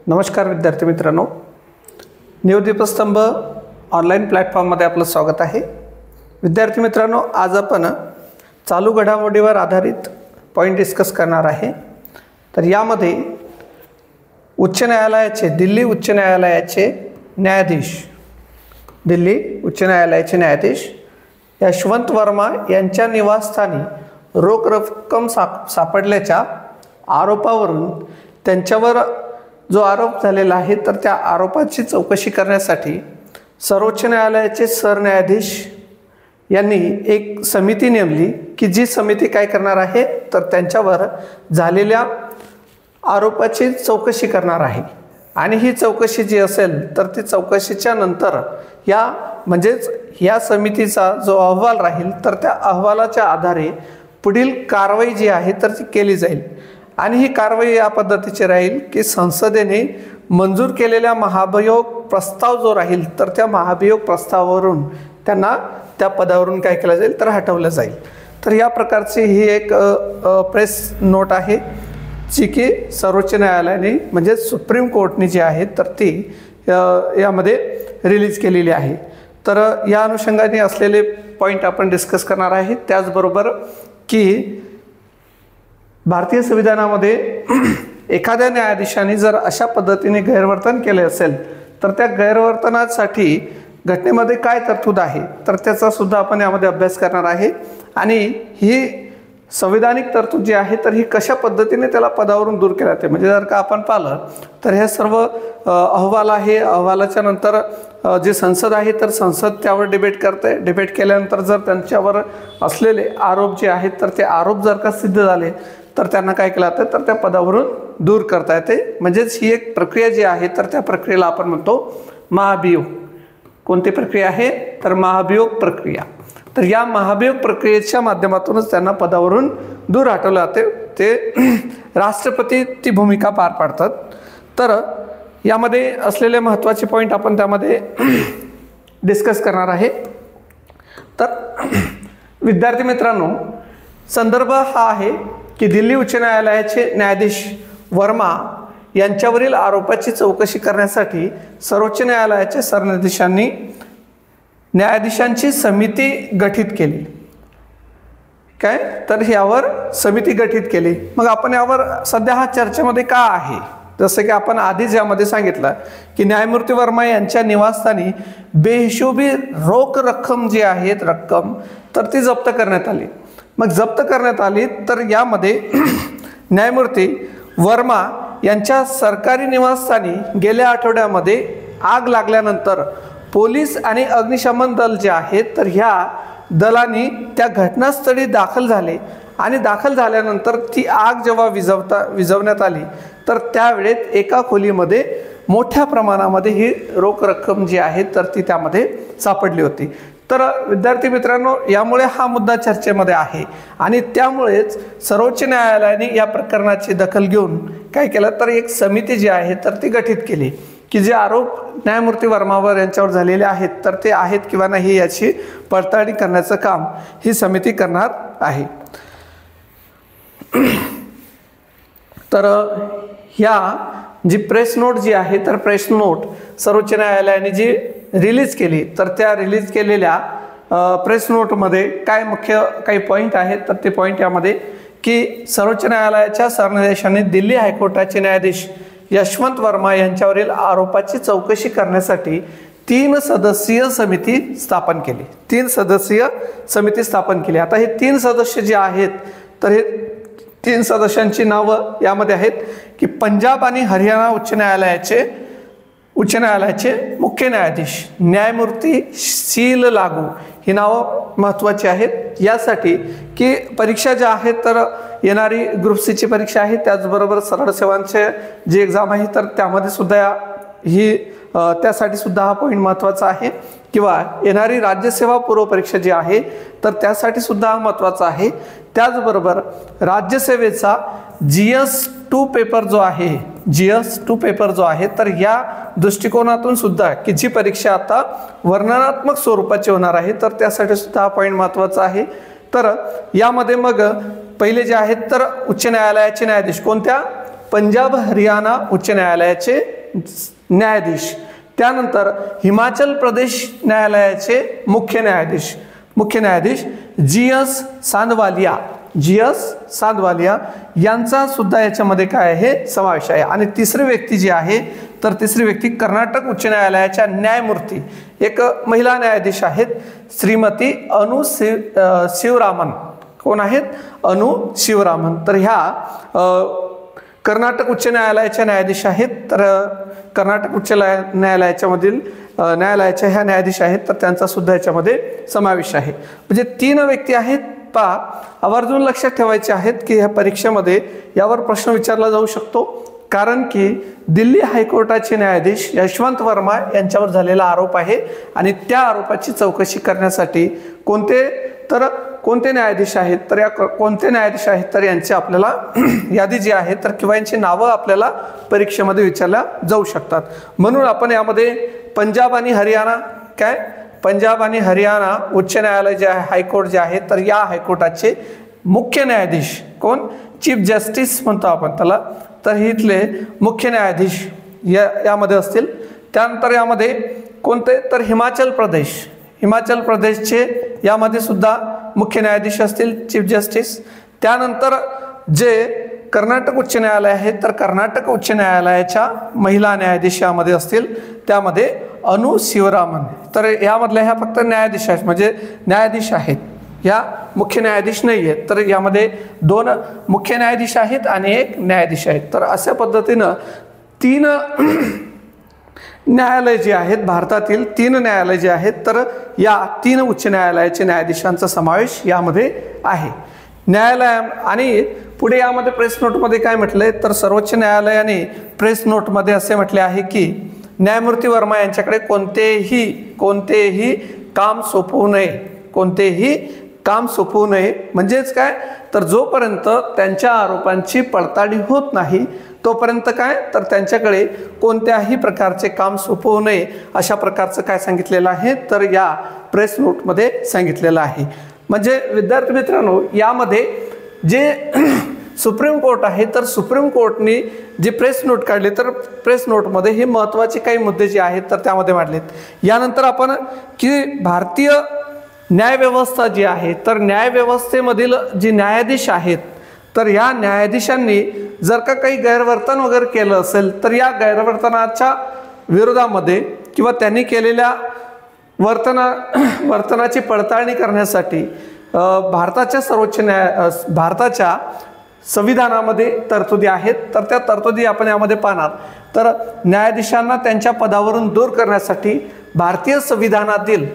नमस्कार विद्यार्थी मित्रांनो, न्यूदीपस्तंभ ऑनलाईन प्लॅटफॉर्ममध्ये आपलं स्वागत आहे। विद्यार्थी मित्रांनो, आज आपण चालू घडामोडीवर आधारित पॉईंट डिस्कस करणार आहे। तर यामध्ये दिल्ली उच्च न्यायालयाचे न्यायाधीश यशवंत वर्मा यांच्या निवासस्थानी रोख रक्कम सापडल्याच्या आरोपावरून त्यांच्यावर जो आरोप झालेला आहे तर त्या आरोपाची चौकशी करण्यासाठी सर्वोच्च न्यायालयाचे सरन्यायाधीश यांनी एक समिती नेमली की जी समिती काय करणार आहे तर त्यांच्यावर झालेल्या आरोपाची चौकशी करणार आहे। आणि ही चौकशी जी असेल तर ती चौकशीच्या नंतर या समितीचा जो अहवाल राहील तर त्या अहवालाच्या आधारे पुढील कारवाई जी आहे तर ती केली जाईल। आणि ही कारवाई या पद्धतीची राहील की संसदेने मंजूर केलेल्या महाभियोग प्रस्ताव जो राहील तर त्या महाभियोग प्रस्तावावरून त्यांना त्या पदावरून काय केलं जाईल तर हटवलं जाईल। तर या प्रकारची ही एक प्रेस नोट आहे जी की सर्वोच्च न्यायालयाने म्हणजे सुप्रीम कोर्टने जी आहे तर ती यामध्ये रिलीज केलेली आहे। तर या अनुषंगाने असलेले पॉईंट आपण डिस्कस करणार आहे। त्याचबरोबर की भारतीय संविधानामध्ये एखाद्या न्यायाधीशाने जर अशा पद्धतीने गैरवर्तन केले असेल तर त्या गैरवर्तनासाठी घटनेमध्ये काय तरतूद आहे तर त्याचा सुद्धा आपण यामध्ये अभ्यास करणार आहे। आणि ही संविधानिक तरतूद जी आहे तर ही कशा पद्धतीने त्याला पदावरून दूर केला जाते म्हणजे जर का आपण पाहिलं तर हे सर्व अहवाल आहे। अहवालाच्या नंतर जे संसद आहे तर संसद त्यावर डिबेट करते। डिबेट केल्यानंतर जर त्यांच्यावर असलेले आरोप जे आहेत तर ते आरोप जर का सिद्ध झाले तर त्यांना काय केलं जातं तर त्या पदावरून दूर करता येते। म्हणजेच ही एक प्रक्रिया जी आहे तर त्या प्रक्रियेला आपण म्हणतो महाभियोग। कोणती प्रक्रिया आहे तर महाभियोग प्रक्रिया। तर या महाभियोग प्रक्रियेच्या माध्यमातूनच त्यांना पदावरून दूर हटवलं जाते। ते राष्ट्रपती ती भूमिका पार पाडतात। तर यामध्ये असलेले महत्त्वाचे पॉईंट आपण त्यामध्ये डिस्कस करणार आहे। तर विद्यार्थी मित्रांनो, संदर्भ हा आहे की दिल्ली उच्च न्यायालयाचे न्यायाधीश वर्मा यांच्यावरील आरोपाची चौकशी करण्यासाठी सर्वोच्च न्यायालयाच्या सरन्यायाधीशांनी न्यायाधीशांची समिती गठीत केली। काय तर यावर समिती गठीत केली। मग आपण यावर सध्या हा चर्चेमध्ये का आहे जसं की आपण आधीच यामध्ये सांगितलं की न्यायमूर्ती वर्मा यांच्या निवासस्थानी बेहिशोबी रोख रक्कम जी आहे तर ती जप्त करण्यात आली। मग जप्त करण्यात आली तर यामध्ये न्यायमूर्ती वर्मा यांच्या सरकारी निवासस्थानी गेल्या आठवड्यामध्ये आग लागल्यानंतर पोलीस आणि अग्निशमन दल जे आहेत तर ह्या दलांनी त्या घटनास्थळी दाखल झाले। आणि दाखल झाल्यानंतर ती आग जेव्हा विझवण्यात आली तर त्यावेळेस एका खोलीमध्ये मोठ्या प्रमाणामध्ये ही रोख रक्कम जी आहे तर ती त्यामध्ये सापडली होती। तर विद्यार्थी मित्रांनो, यामुळे हा मुद्दा चर्चेमध्ये आहे आणि त्यामुळेच सर्वोच्च न्यायालयाने या प्रकरणाची दखल घेऊन काय केलं तर एक समिती जी आहे तर ती गठीत केली की जे आरोप न्यायमूर्ती वर्मावर यांच्यावर झालेले आहेत तर ते आहेत किंवा नाही याची पडताळणी करण्याचं काम ही समिती करणार आहे। तर ह्या जी प्रेस नोट जी आहे तर प्रेस नोट सर्वोच्च न्यायालयाने जी रिलीज केली तर त्या रिलीज केलेल्या प्रेस नोटमध्ये काय मुख्य काही पॉईंट आहेत तर ते पॉईंट यामध्ये की सर्वोच्च न्यायालयाच्या सरन्यायाधीशांनी दिल्ली हायकोर्टाचे न्यायाधीश यशवंत वर्मा यांच्यावरील आरोपाची चौकशी करण्यासाठी 3 सदस्यीय समिती स्थापन केली। 3 सदस्यीय समिती स्थापन केली। आता हे 3 सदस्य जे आहेत तर हे 3 सदस्यांची नावं यामध्ये आहेत की पंजाब आणि हरियाणा उच्च न्यायालयाचे मुख्य न्यायाधीश न्यायमूर्ती शील लागू ही नावं महत्त्वाची आहेत यासाठी की परीक्षा ज्या आहेत तर येणारी ग्रुप सी ची परीक्षा आहे त्याचबरोबर सरळ सेवांचे जी एक्झाम आहे तर त्यामध्ये सुद्धा ही त्यासाठी सुद्धा हा पॉईंट महत्त्वाचा आहे किंवा येणारी राज्यसेवा पूर्व परीक्षा जी आहे तर त्यासाठी सुद्धा हा महत्त्वाचा आहे। त्याचबरोबर राज्यसेवेचा GS2 पेपर जो आहे तर या दृष्टिकोनातून सुद्धा की जी परीक्षा आता वर्णनात्मक स्वरूपाची होणार आहे तर त्यासाठी सुद्धा हा पॉईंट महत्त्वाचा आहे। तर यामध्ये मग पहिले जे आहेत तर उच्च न्यायालयाचे न्यायाधीश कोणत्या पंजाब हरियाणा उच्च न्यायालयाचे न्यायाधीश, त्यानंतर हिमाचल प्रदेश न्यायालयाचे मुख्य न्यायाधीश जी.एस. सांधवालिया यांचा सुद्धा याच्यामध्ये काय आहे समावेश आहे। आणि तिसरी व्यक्ती जी आहे तर तिसरी व्यक्ती कर्नाटक उच्च न्यायालयाच्या न्यायमूर्ती एक महिला न्यायाधीश आहेत, श्रीमती अनु शिवरामन। कोण आहेत? अनु शिवरामन। तर ह्या कर्नाटक उच्च न्यायालयाच्या न्यायाधीश आहेत। तर कर्नाटक उच्च न्यायालयाच्या ह्या न्यायाधीश आहेत, तर त्यांचा सुद्धा याच्यामध्ये समावेश आहे। म्हणजे 3 व्यक्ती आहेत। आवर्जून लक्षात ठेवायचे आहेत की ह्या परीक्षेमध्ये यावर प्रश्न विचारला जाऊ शकतो, कारण की दिल्ली हायकोर्टाचे न्यायाधीश यशवंत वर्मा यांच्यावर झालेला आरोप आहे आणि त्या आरोपाची चौकशी करण्यासाठी कोणते न्यायाधीश आहेत, तर या कोणते न्यायाधीश आहेत तर यांची आपल्याला यादी जी आहे तर किंवा यांची नावं आपल्याला परीक्षेमध्ये विचारल्या जाऊ शकतात। म्हणून आपण यामध्ये पंजाब आणि हरियाणा उच्च न्यायालय जे आहे, हायकोर्ट जे आहे, तर या हायकोर्टाचे मुख्य न्यायाधीश कोण? चीफ जस्टिस म्हणतो आपण त्याला, तर इथले मुख्य न्यायाधीश यामध्ये असतील। त्यानंतर यामध्ये कोणते? तर हिमाचल प्रदेशचे यामध्ये सुद्धा मुख्य न्यायाधीश असतील, चीफ जस्टिस। त्यानंतर जे कर्नाटक उच्च न्यायालय आहे तर कर्नाटक उच्च न्यायालयाच्या महिला न्यायाधीश यामध्ये असतील, त्यामध्ये अनु शिवरामन। तर यामधल्या ह्या फक्त न्यायाधीश आहेत, म्हणजे न्यायाधीश आहेत, ह्या मुख्य न्यायाधीश नाही आहेत। तर यामध्ये 2 मुख्य न्यायाधीश आहेत आणि 1 न्यायाधीश आहेत। तर अशा पद्धतीनं 3 न्यायालय जे आहेत, भारतातील 3 न्यायालय जे आहेत, तर या 3 उच्च न्यायालयाचे न्यायाधीशांचा समावेश यामध्ये आहे। न्यायालय आणि पुढे यामध्ये प्रेस नोटमध्ये काय म्हटलंय तर सर्वोच्च न्यायालयाने प्रेस नोटमध्ये असे म्हटले आहे की न्यायमूर्ती वर्मा यांच्याकडे कोणतेही काम सोपवू नये, म्हणजेच काय तर जोपर्यंत त्यांच्या आरोपांची पडताळणी होत नाही तोपर्यंत काय तर त्यांच्याकडे कोणत्याही प्रकारचे काम सोपवू नये अशा प्रकारचं काय सांगितलेलं आहे तर या प्रेस नोटमध्ये सांगितलेलं आहे। म्हणजे विद्यार्थी मित्रांनो, यामध्ये जे सुप्रीम कोर्ट आहे तर सुप्रीम कोर्टने जे प्रेस नोट काढली तर प्रेस नोटमध्ये हे महत्त्वाचे काही मुद्दे जे आहेत तर त्यामध्ये मांडलेत। यानंतर आपण की भारतीय न्यायव्यवस्था जी आहे तर न्यायव्यवस्थेमधील जे न्यायाधीश आहेत तर या न्यायाधीशांनी जर का काही गैरवर्तन वगैरे केलं असेल तर या गैरवर्तनाच्या विरोधामध्ये किंवा त्यांनी केलेल्या वर्तनाची पडताळणी करण्यासाठी भारताच्या संविधानामध्ये तरतुदी आहेत, तर त्या तरतुदी आपण यामध्ये पाहणार। तर न्यायाधीशांना त्यांच्या पदावरून दूर करण्यासाठी भारतीय संविधानातील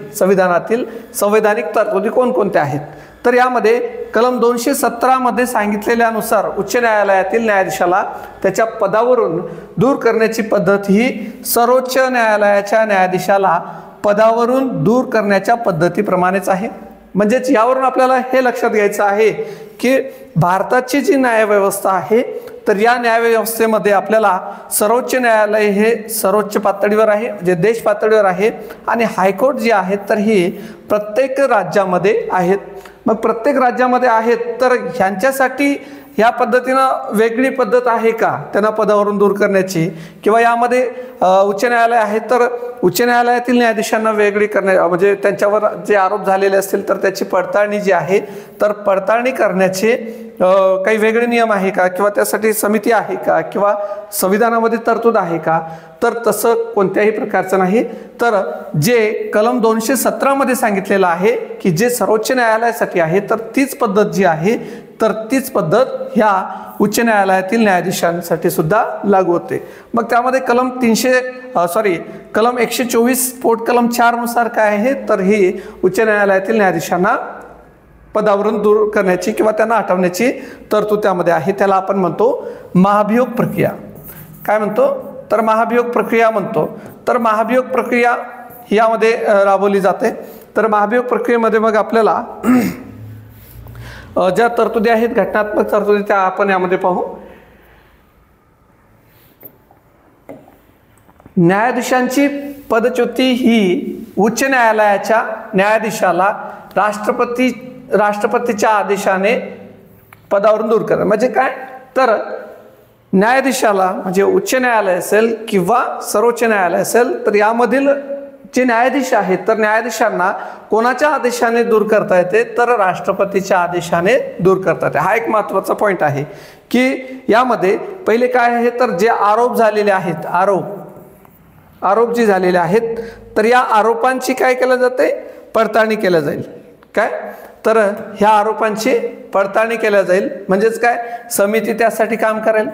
संवैधानिक तरतुदी कोणकोणत्या आहेत तर यामध्ये कलम 217 मध्ये सांगितलेल्यानुसार उच्च न्यायालयातील न्यायाधीशाला त्याच्या पदावरून दूर करण्याची पद्धत ही सर्वोच्च न्यायालयाच्या न्यायाधीशाला पदावरून दूर करण्याच्या पद्धतीप्रमाणेच आहे। म्हणजेच यावरून आपल्याला हे लक्षात घ्यायचं आहे की भारताची जी न्यायव्यवस्था आहे तर या न्यायव्यवस्थेमध्ये आपल्याला सर्वोच्च न्यायालय हे सर्वोच्च पातळीवर आहे, म्हणजे देश पातळीवर आहे, आणि हायकोर्ट जी आहेत तर ही प्रत्येक राज्यामध्ये आहेत। मग प्रत्येक राज्यामध्ये आहेत तर ह्यांच्यासाठी ह्या पद्धतीनं वेगळी पद्धत आहे का त्यांना पदावरून दूर करण्याची, किंवा यामध्ये उच्च न्यायालय आहे तर उच्च न्यायालयातील न्यायाधीशांना वेगळी म्हणजे त्यांच्यावर जे आरोप झालेले असतील तर त्याची पडताळणी जी आहे तर पडताळणी करण्याचे काही वेगळे नियम आहे का, किंवा त्यासाठी समिती आहे का, किंवा संविधानामध्ये तरतूद आहे का, तर तसं कोणत्याही प्रकारचं नाही। तर जे कलम 217 मध्ये सांगितलेलं आहे की जे सर्वोच्च न्यायालयासाठी आहे तर तीच पद्धत जी आहे तर तीच पद्धत ह्या उच्च न्यायालयातील न्यायाधीशांसाठी सुद्धा लागू होते। मग त्यामध्ये कलम 124 पोट कलम 4 नुसार काय आहे तर ही उच्च न्यायालयातील न्यायाधीशांना पदावरून दूर करण्याची किंवा त्यांना हटवण्याची तरतूद त्यामध्ये आहे। त्याला आपण म्हणतो महाभियोग प्रक्रिया। काय म्हणतो तर महाभियोग प्रक्रिया म्हणतो। तर महाभियोग प्रक्रिया यामध्ये राबवली जाते। तर महाभियोग प्रक्रियेमध्ये मग आपल्याला ज्या तरतुदी आहेत घटनात्मक तरतुदी त्या आपण यामध्ये पाहू। न्यायाधीशांची पदच्युती ही उच्च न्यायालयाच्या न्यायाधीशाला राष्ट्रपतीच्या आदेशाने पदावरून दूर करणं। म्हणजे काय तर न्यायाधीशाला म्हणजे उच्च न्यायालय असेल किंवा सर्वोच्च न्यायालय असेल तर यामधील जे न्यायाधीश आहेत तर न्यायाधीशांना कोणाच्या आदेशाने दूर करता येते तर राष्ट्रपतीच्या आदेशाने दूर करता येते। हा एक महत्त्वाचा पॉईंट आहे की यामध्ये पहिले काय आहे तर जे आरोप झालेले आहेत आरोप जे झालेले आहेत तर या आरोपांची काय केलं जाते पडताळणी केली जाईल। काय तर ह्या आरोपांची पडताळणी केली जाईल म्हणजेच काय समिती त्यासाठी काम करेल।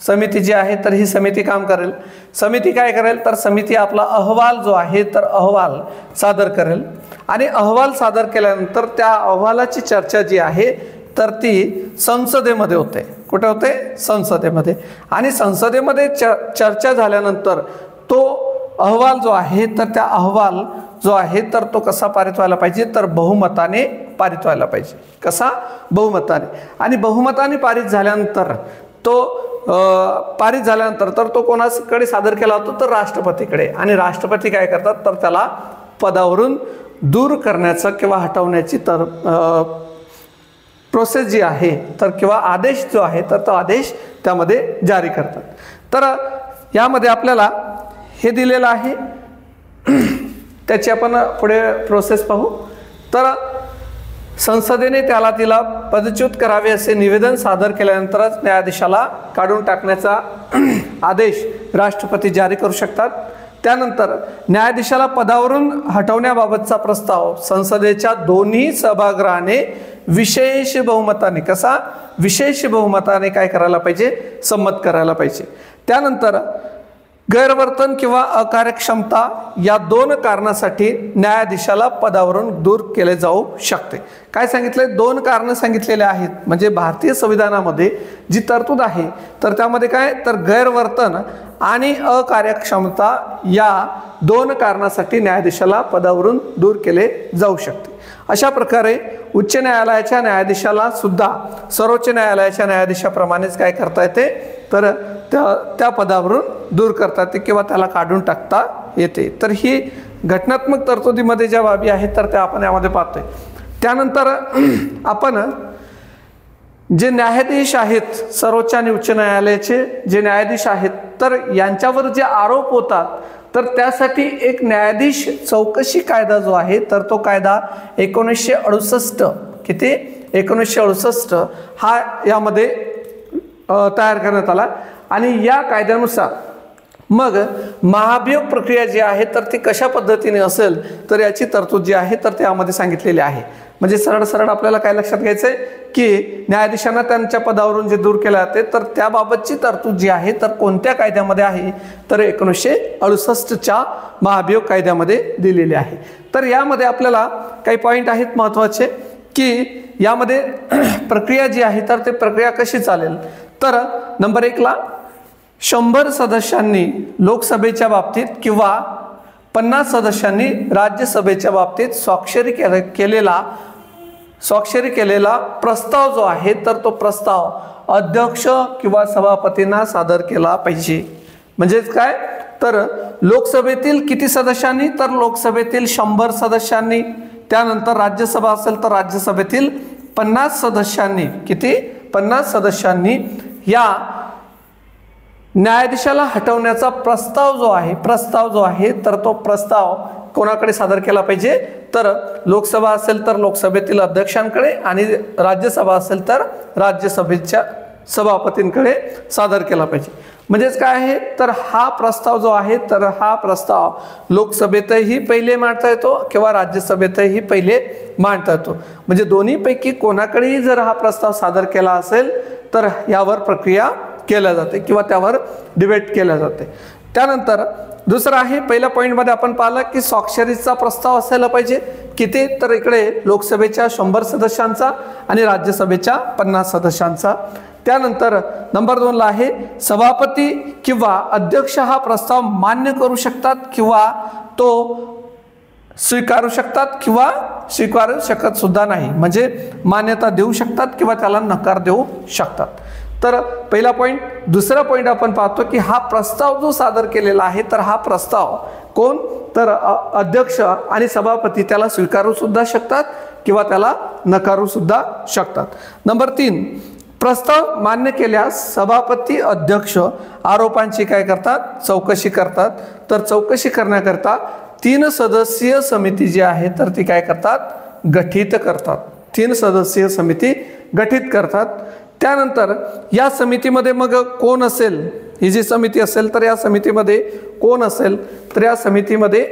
समिती जी आहे तर ही समिती काम करेल। समिती काय करेल तर समिती आपला अहवाल जो आहे तर अहवाल सादर करेल आणि अहवाल सादर केल्यानंतर त्या अहवालाची चर्चा जी आहे तर ती संसदेमध्ये होते। कुठे होते संसदेमध्ये आणि संसदेमध्ये चर्चा झाल्यानंतर तो अहवाल जो आहे तर त्या अहवाल जो आहे तर तो कसा पारित व्हायला पाहिजे तर बहुमताने पारित व्हायला पाहिजे। कसा बहुमताने आणि बहुमताने पारित झाल्यानंतर तो पारित झाल्यानंतर तर तो कोणाकडे सादर केला जातो तर राष्ट्रपतीकडे आणि राष्ट्रपती काय करतात तर त्याला पदावरून दूर करण्याचा किंवा हटवण्याची तर प्रोसेस जी आहे तर किंवा आदेश जो आहे तर तो आदेश त्यामध्ये जारी करतात। तर यामध्ये आपल्याला हे दिलेलं आहे त्याची आपण पुढे प्रोसेस पाहू। तर संसदेने तिला पदच्युत करावे असे निवेदन सादर केल्यानंतरच न्यायाधीशाला काढून टाकण्याचा आदेश राष्ट्रपती जारी करू शकतात। त्यानंतर न्यायाधीशाला पदावरून हटवण्याबाबतचा प्रस्ताव संसदेच्या दोन्ही सभागृहाने विशेष बहुमताने कसा विशेष बहुमताने काय करायला पाहिजे संमत करायला पाहिजे। त्यानंतर गैरवर्तन किंवा अकार्यक्षमता या दोन कारणासाठी न्यायाधीशाला पदावरून दूर केले जाऊ शकते। काय सांगितले दोन कारण सांगितलेले आहेत म्हणजे भारतीय संविधानामध्ये जी तरतूद आहे तर त्यामध्ये काय तर गैरवर्तन आणि अकार्यक्षमता या दोन कारणासाठी न्यायाधीशाला पदावरून दूर केले जाऊ शकते। अशा प्रकारे उच्च न्यायालयाच्या न्यायाधीशाला सुद्धा सर्वोच्च न्यायालयाच्या न्यायाधीशाप्रमाणेच काय करता येते तर त्या पदावरून दूर करता येते किंवा त्याला काढून टाकता येते। तर ही घटनात्मक तरतुदीमध्ये ज्या बाबी आहेत तर त्या आपण यामध्ये पाहतोय। त्यानंतर आपण जे न्यायाधीश आहेत सर्वोच्च आणि उच्च न्यायालयाचे जे न्यायाधीश आहेत तर यांच्यावर जे आरोप होतात तर त्यासाठी एक न्यायाधीश चौकशी कायदा जो आहे तर तो कायदा 1968 किती 1968 हा यामध्ये तयार करण्यात आला आणि या कायद्यानुसार मग महाभियोग प्रक्रिया जी आहे तर ती कशा पद्धतीने असेल तर याची तरतूद जी आहे तर त्यामध्ये सांगितलेली आहे। म्हणजे सरळ सरळ आपल्याला काय लक्षात घ्यायचंय की न्यायाधीशांना त्यांच्या पदावरून जे दूर केले जाते तर त्याबाबतची तरतूद जी आहे तर कोणत्या कायद्यामध्ये आहे तर 1968च्या महाभियोग कायद्यामध्ये दिलेली आहे। तर यामध्ये आपल्याला काही पॉईंट आहेत महत्त्वाचे की यामध्ये प्रक्रिया जी आहे तर ते प्रक्रिया कशी चालेल तर नंबर 1 ला 100 सदस्यांनी लोकसभेच्या बाबतीत किंवा 50 सदस्यांनी राज्यसभेच्या बाबतीत स्वाक्षरी केलेला प्रस्ताव जो आहे तर तो प्रस्ताव अध्यक्ष किंवा सभापतींना सादर केला पाहिजे। म्हणजेच काय तर लोकसभेतील किती सदस्यांनी तर लोकसभेतील 100 सदस्यांनी त्यानंतर राज्यसभा असेल तर राज्यसभेतील 50 सदस्यांनी किती 50 सदस्यांनी या न्यायाधीशाला हटवण्याचा प्रस्ताव जो आहे तर तो प्रस्ताव कोणाकडे सादर केला पाहिजे तर लोकसभा असेल तर लोकसभेतील अध्यक्षांकडे आणि राज्यसभा असेल तर राज्यसभेच्या सभापतींकडे सादर केला पाहिजे। म्हणजेच काय आहे तर हा प्रस्ताव जो आहे तर हा प्रस्ताव लोकसभेतही पहिले मांडता येतो किंवा राज्यसभेतही पहिले मांडता येतो। म्हणजे दोन्हीपैकी कोणाकडेही जर हा प्रस्ताव सादर केला असेल तर यावर प्रक्रिया केल्या जाते किंवा त्यावर डिबेट केल्या जाते। त्यानंतर दुसरं आहे पहिल्या पॉईंटमध्ये आपण पाहिलं की स्वाक्षरीचा प्रस्ताव असायला पाहिजे किती तर इकडे लोकसभेच्या 100 सदस्यांचा आणि राज्यसभेच्या 50 सदस्यांचा। त्यानंतर नंबर 2 ला आहे सभापती किंवा अध्यक्ष हा प्रस्ताव मान्य करू शकतात किंवा तो स्वीकारू शकतात किंवा स्वीकारू शकत सुद्धा नाही। म्हणजे मान्यता देऊ शकतात किंवा त्याला नकार देऊ शकतात। तर पहिला पॉईंट। दुसरा पॉईंट आपण पाहतो की हा प्रस्ताव जो सादर केलेला आहे तर हा प्रस्ताव कोण तर अध्यक्ष आणि सभापती त्याला स्वीकारू सुद्धा शकतात किंवा त्याला नकारू सुद्धा शकतात। नंबर 3 प्रस्ताव मान्य केल्यास सभापती अध्यक्ष आरोपांची काय करतात, चौकशी करतात. तर चौकशी करण्याकरता 3 सदस्यीय समिती जी आहे तर ती काय करतात, गठीत करतात. 3 सदस्यीय समिती गठीत करतात. त्यानंतर या समितीमध्ये मग कोण असेल, ही जी समिती असेल तर या समितीमध्ये कोण असेल, तर या समितीमध्ये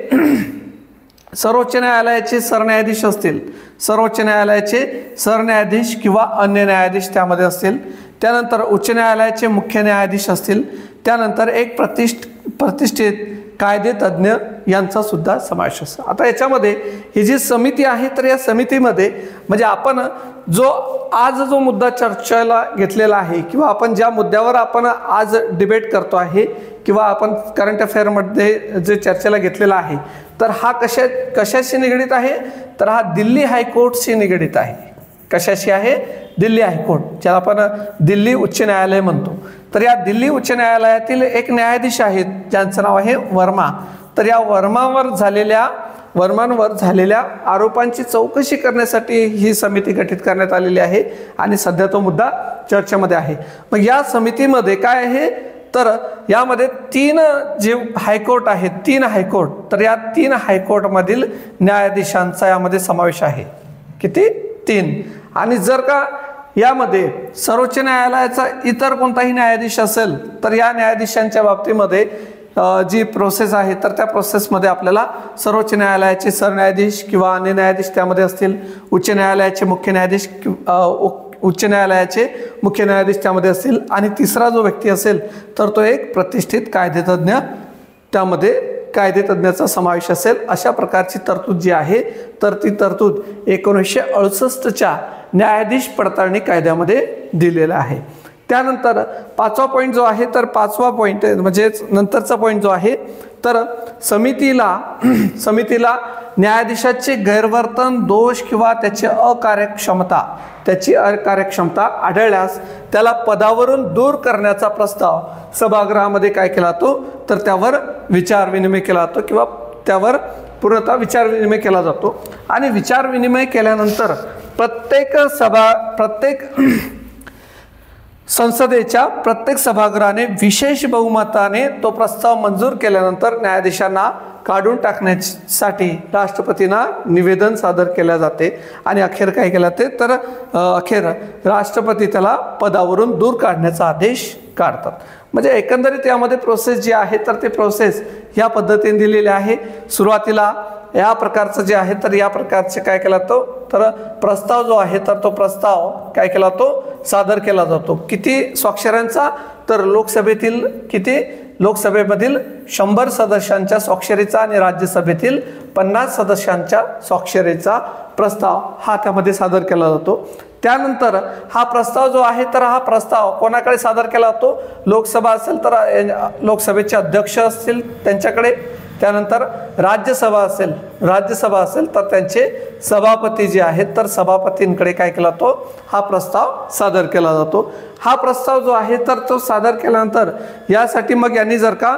सर्वोच्च न्यायालयाचे सरन्यायाधीश असतील, सर्वोच्च न्यायालयाचे सरन्यायाधीश किंवा अन्य न्यायाधीश त्यामध्ये असतील. त्यानंतर उच्च न्यायालयाचे मुख्य न्यायाधीश असतील. त्यानंतर एक प्रतिष्ठित कायदे तज्ज्ञ यांचा सुद्धा समावेश असतो. आता याच्यामध्ये ही जी समिती आहे तर या समितीमध्ये म्हणजे आपण आज जो मुद्दा चर्चेला घेतलेला आहे किंवा आपण ज्या मुद्द्यावर आपण आज डिबेट करतो आहे किंवा आपण करंट अफेअरमध्ये जे चर्चेला घेतलेला आहे तर हा कशाशी निगडीत आहे, तर हा दिल्ली हायकोर्टशी निगडीत आहे. कशाशी आहे, दिल्ली हायकोर्ट, ज्याला आपण दिल्ली उच्च न्यायालय म्हणतो. तर या दिल्ली उच्च न्यायालयातील एक न्यायाधीश आहेत ज्यांचं नाव आहे वर्मा. तर या वर्मांवर झालेल्या आरोपांची चौकशी करण्यासाठी ही समिती गठीत करण्यात आलेली आहे आणि सध्या तो मुद्दा चर्चेमध्ये आहे. मग या समितीमध्ये काय आहे, तर यामध्ये 3 जे हायकोर्ट आहेत, 3 हायकोर्ट, तर या 3 हायकोर्टमधील न्यायाधीशांचा यामध्ये समावेश आहे. किती, 3. आणि जर का यामध्ये सर्वोच्च न्यायालयाचा इतर कोणताही न्यायाधीश असेल तर या न्यायाधीशांच्या बाबतीमध्ये जी प्रोसेस आहे तर त्या प्रोसेसमध्ये आपल्याला सर्वोच्च न्यायालयाचे सरन्यायाधीश किंवा अन्य न्यायाधीश त्यामध्ये असतील, उच्च न्यायालयाचे मुख्य न्यायाधीश त्यामध्ये असतील आणि तिसरा जो व्यक्ती असेल तर तो एक प्रतिष्ठित कायदेतज्ञ, त्यामध्ये कायदेतज्ञाचा समावेश असेल. अशा प्रकारची तरतूद जी आहे तर ती तरतूद 1968च्या न्यायाधीश पडताळणी कायद्यामध्ये दिलेला आहे. त्यानंतर 5वा पॉईंट जो आहे तर 5वा पॉईंट म्हणजे नंतरचा पॉईंट जो आहे तर समितीला न्यायाधीशाचे गैरवर्तन, दोष किंवा त्याची अकार्यक्षमता आढळल्यास त्याला पदावरून दूर करण्याचा प्रस्ताव सभागृहामध्ये काय केला जातो, तर त्यावर विचारविनिमय केला जातो किंवा त्यावर पूर्णतः विचारविनिमय केला जातो. आणि विचारविनिमय केल्यानंतर प्रत्येक संसदेच्या प्रत्येक सभागृहाने विशेष बहुमताने तो प्रस्ताव मंजूर केल्यानंतर न्यायाधीशांना काढून टाकण्यासाठी राष्ट्रपतींना निवेदन सादर केले जाते आणि अखेर काय केलं जाते, तर अखेर राष्ट्रपती त्याला पदावरून दूर काढण्याचा आदेश काढतात. म्हणजे एकंदरीत यामध्ये प्रोसेस जी आहे तर ते प्रोसेस या पद्धतीने दिलेली आहे. सुरुवातीला या प्रकारचं जे आहे तर या प्रकारचे काय केला जातो, तर प्रस्ताव जो आहे तर तो प्रस्ताव काय केला जातो, सादर केला जातो. किती स्वाक्षऱ्यांचा, तर लोकसभेमधील 100 सदस्यांच्या स्वाक्षरीचा आणि राज्यसभेतील 50 सदस्यांच्या स्वाक्षरीचा प्रस्ताव हा त्यामध्ये सादर केला जातो. त्यानंतर हा प्रस्ताव जो आहे तर हा प्रस्ताव कोणाकडे सादर केला जातो, लोकसभा असेल तर लोकसभेचे अध्यक्ष असतील त्यांच्याकडे, त्यानंतर राज्यसभा असेल तर त्यांचे सभापती जे आहेत तर सभापतींकडे काय केला जातो, हा प्रस्ताव सादर केला जातो. हा प्रस्ताव जो आहे तर तो सादर केल्यानंतर यासाठी मग यांनी जर का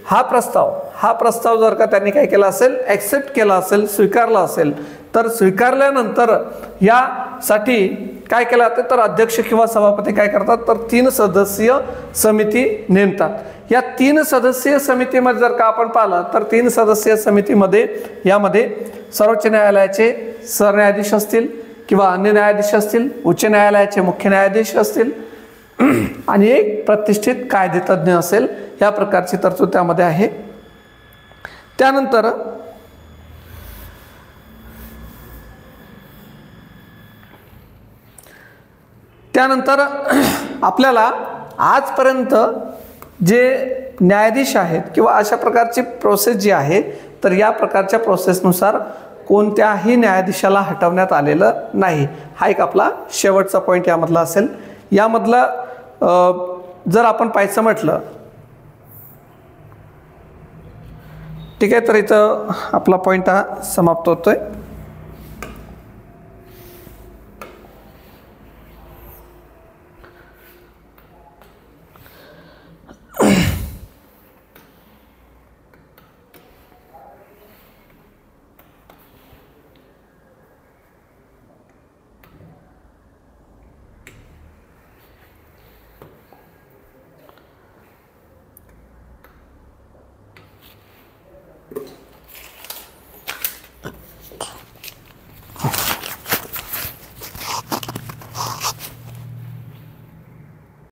हा प्रस्ताव जर का त्यांनी काय केला असेल, ॲक्सेप्ट केला असेल, स्वीकारला असेल, तर स्वीकारल्यानंतर यासाठी काय केलं जातं, तर अध्यक्ष किंवा सभापती काय करतात, तर 3 सदस्यीय समिती नेमतात. या 3 सदस्यीय समितीमध्ये जर का आपण पाहिलं तर 3 सदस्यीय समितीमध्ये यामध्ये सर्वोच्च न्यायालयाचे सरन्यायाधीश असतील किंवा अन्य न्यायाधीश असतील, उच्च न्यायालयाचे मुख्य न्यायाधीश असतील आणि एक प्रतिष्ठित कायदेतज्ञ असेल. या प्रकारची तरतूद त्यामध्ये आहे. त्यानंतर आपल्याला आजपर्यंत जे न्यायाधीश आहेत किंवा अशा प्रकारची प्रोसेस जी आहे तर या प्रकारच्या प्रोसेसनुसार कोणत्याही न्यायाधीशाला हटवण्यात आलेलं नाही. हा एक आपला शेवटचा पॉईंट यामधला असेल. यामधला जर आपण पाहायचं म्हटलं, ठीक आहे, तर इथं आपला पॉईंट हा समाप्त होतोय.